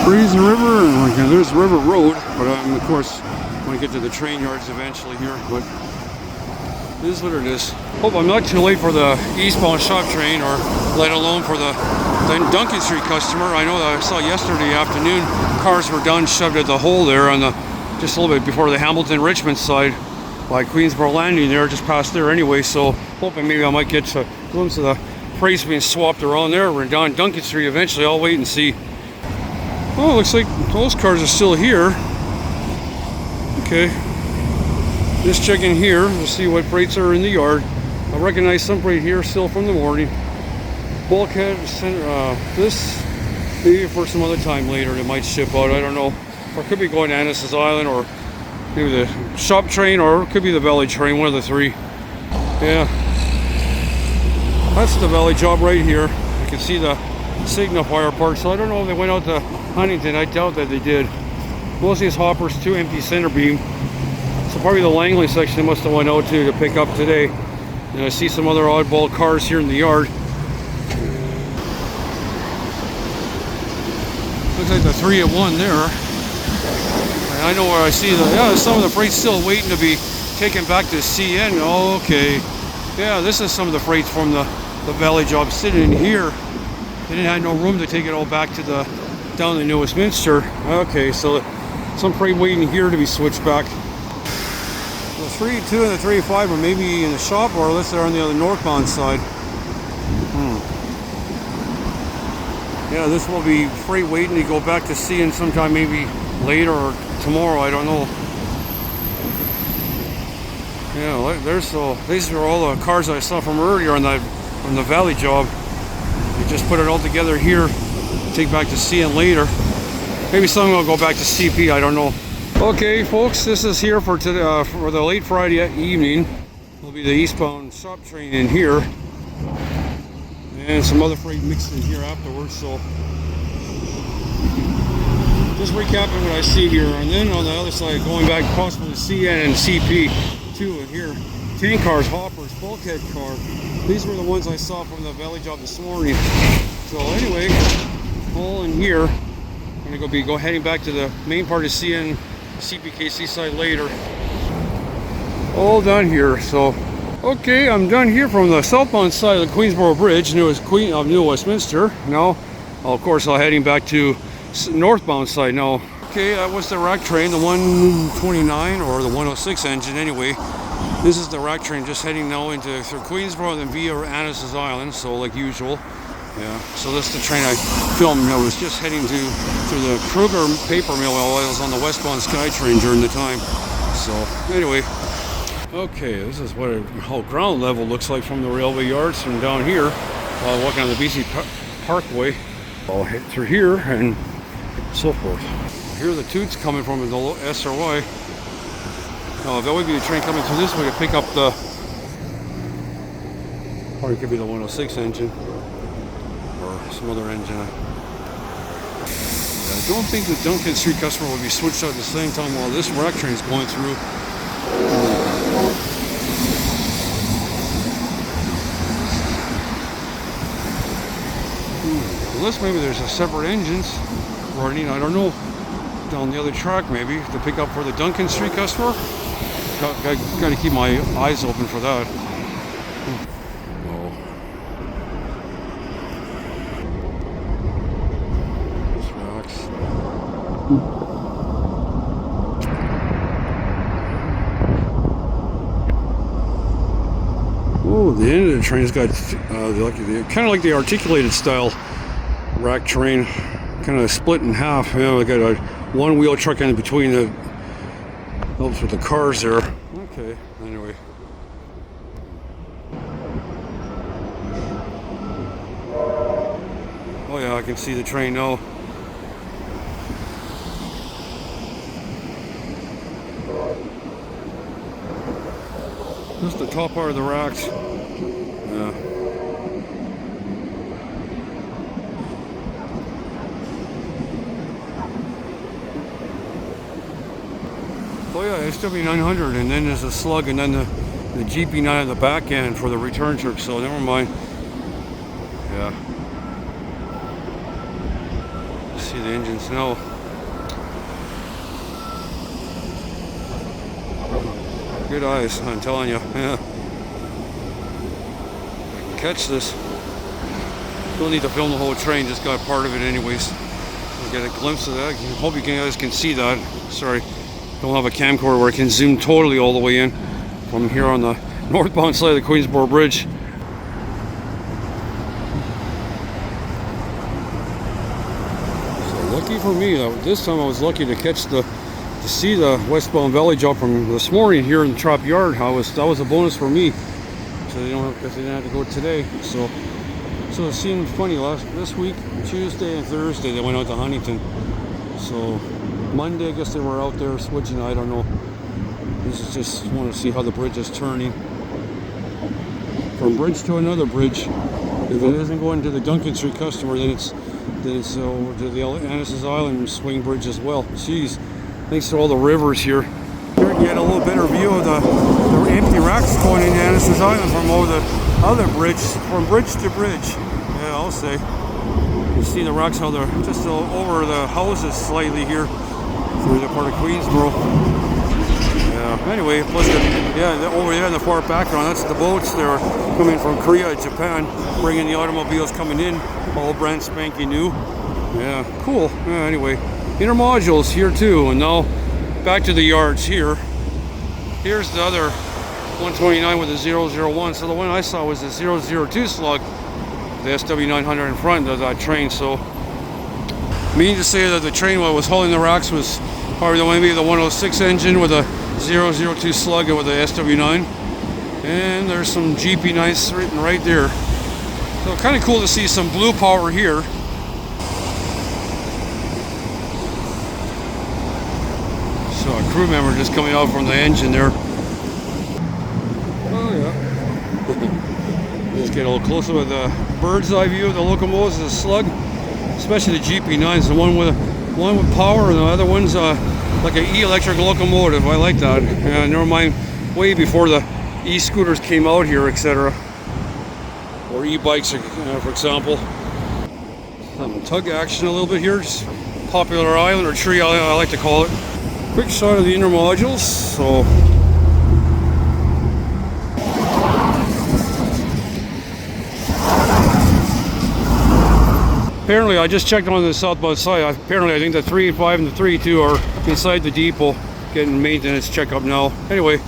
Freeze River, and there's River Road, but of course, when I get to the train yards eventually here, but it is what it is. Hope I'm not too late for the eastbound shop train, or let alone for the Duncan Street customer. I know that I saw yesterday afternoon cars were done, shoved at the hole there on the, just a little bit before the Hamilton Richmond side by Queensboro Landing there, just past there anyway, so hoping maybe I might get a glimpse of the freights being swapped around there. We're down Duncan Street eventually. I'll wait and see. Oh, looks like those cars are still here. Okay. Just checking here to see what freights are in the yard. I recognize some freight here still from the morning. Bulkhead, this maybe for some other time later they might ship out. I don't know. Or it could be going to Annis's Island, or maybe the shop train, or it could be the valley train, one of the three. Yeah. That's the valley job right here. You can see the signifier part, so I don't know if they went out to Huntington. I doubt that they did. Most of these hoppers, 2 empty center beam. So probably the Langley section they must have went out to pick up today. And I see some other oddball cars here in the yard. Looks like the 3 at 1 there. And I know where I see some of the freight still waiting to be taken back to CN. Oh, okay. Yeah, this is some of the freights from the valley job sitting in here. They didn't have no room to take it all back to down to New Westminster. Okay, so some freight waiting here to be switched back. The 3-2 and the 3-5 are maybe in the shop, or unless they're on the other northbound side. Yeah, this will be freight waiting to go back to CN sometime maybe later or tomorrow. I don't know. Yeah, these are all the cars I saw from earlier on the valley job. They just put it all together here, take back to CN later. Maybe some will go back to CP, I don't know. Okay, folks, this is here for today, for the late Friday evening. Will be the eastbound shop train in here, and some other freight mixed in here afterwards. So, just recapping what I see here, and then on the other side, going back possibly to CN and CP too. And here, tank cars, hoppers, bulkhead car. These were the ones I saw from the valley job this morning. So anyway, all in here. I'm gonna go heading back to the main part of CN, CPKC side later. All done here. So, okay, I'm done here from the southbound side of the Queensboro Bridge, New Westminster. Now, of course, I'm heading back to northbound side now. Okay, that was the rack train, the 129 or the 106 engine anyway. This is the rack train just heading now through Queensboro, then via Annis's Island, so like usual. Yeah, so this is the train I filmed. I was just heading to the Kruger paper mill while I was on the westbound SkyTrain during the time. So anyway, okay, this is what how ground level looks like from the railway yards from down here while walking on the BC Parkway. I'll head through here and so forth. Here are the toots coming from the SRY. That would be the train coming through this way to pick up the, or it could be the 106 engine. Or some other engine. I don't think the Duncan Street customer will be switched out at the same time while this rack train is going through. Unless maybe there's a separate engines running, I don't know, down the other track maybe to pick up for the Duncan Street customer. Got to keep my eyes open for that. Oh, the end of the train's got kind of like the articulated style rack train, kind of split in half. You know, we got a one wheel truck in between the helps with the cars there. Okay, anyway. Oh yeah, I can see the train now. This is the top part of the racks. Yeah. Oh yeah, SW 900, and then there's a slug, and then the GP9 at the back end for the return trip, so never mind. Yeah. See the engines now. Good eyes, I'm telling you. Yeah. I can catch this. Don't need to film the whole train, just got part of it anyways. I'll get a glimpse of that. I hope you guys can see that. Sorry, don't have a camcorder where I can zoom totally all the way in from here on the northbound side of the Queensboro Bridge. So lucky for me, this time I was lucky to catch to see the westbound valley job from this morning here in the Trop Yard. That was a bonus for me. So they don't because they didn't have to go today. So it seemed funny this week, Tuesday and Thursday they went out to Huntington. So Monday I guess they were out there switching, I don't know. This is just want to see how the bridge is turning. From bridge to another bridge. If it isn't going to the Duncan Street customer, then it's over to the Annis's Island swing bridge as well. Jeez, thanks to all the rivers here. Here you get a little better view of the empty racks going into Annis's Island from over the other bridge, from bridge to bridge. Yeah, I'll say. You see the racks how they're just over the houses slightly here through the part of Queensboro. Yeah. Anyway, plus over there in the far background, that's the boats. They're coming from Korea, Japan, bringing the automobiles coming in, all brand spanking new. Yeah, cool. Yeah, anyway, intermodules here too, and now back to the yards here. Here's the other 129 with the 001. So the one I saw was the 002 slug, the SW900 in front of that train. So meaning to say that the train what was hauling the racks was probably maybe the 106 engine with a 002 slug with the SW9. And there's some GP9s written right there. So kind of cool to see some blue power here. So a crew member just coming out from the engine there. Oh yeah. Just get a little closer with a bird's eye view of the locomotives, the slug, especially the GP9s. The one with power, and the other one's like an e-electric locomotive. I like that. Never mind, way before the e-scooters came out here, etc. Or e-bikes, for example. Some tug action a little bit here. Just popular island or tree, I like to call it. Quick shot of the intermodules. So apparently, I just checked on the southbound side. Apparently, I think the 385 and the 32 are inside the depot getting maintenance checkup now. Anyway,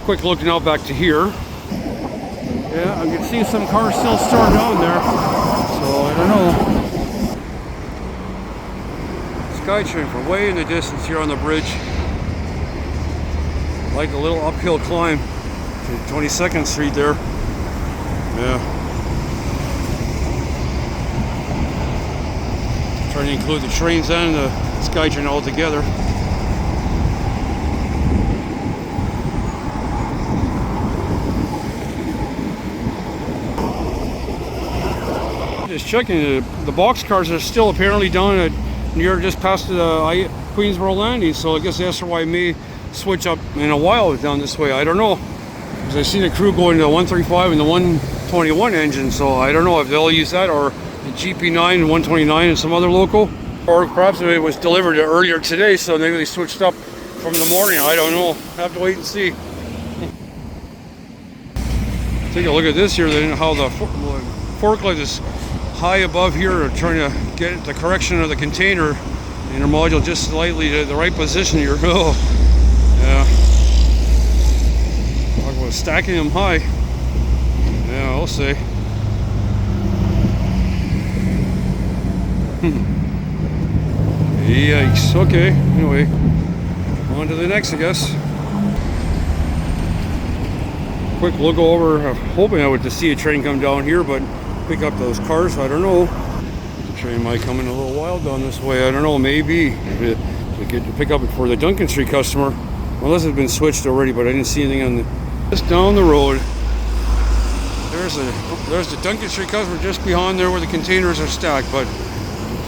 quick look now back to here. Yeah, I can see some cars still stored down there. So I don't know. Skytrain from way in the distance here on the bridge. Like a little uphill climb to 22nd Street there. Yeah. Trying to include the trains and the Skytrain all together. Just checking, the box cars are still apparently down at near just past the Queensboro landing, so I guess the SRY may switch up in a while down this way. I don't know, because I seen a crew going to the 135 and the 121 engine, so I don't know if they'll use that or the GP9, 129 and some other local, or perhaps it was delivered earlier today, so maybe they switched up from the morning. I don't know. Have to wait and see. Take a look at this here, then how the forklift is high above here, trying to get the correction of the container intermodule just slightly to the right position here. Oh, yeah. Talk about stacking them high. Yeah, I'll say. Yikes. Okay, anyway, on to the next, I guess. Quick look over. I'm hoping I would to see a train come down here, but pick up those cars. I don't know. The train might come in a little while down this way. I don't know. Maybe we could pick up it for the Duncan Street customer, unless it's been switched already. But I didn't see anything on the just down the road. There's the Duncan Street customer just behind there where the containers are stacked, but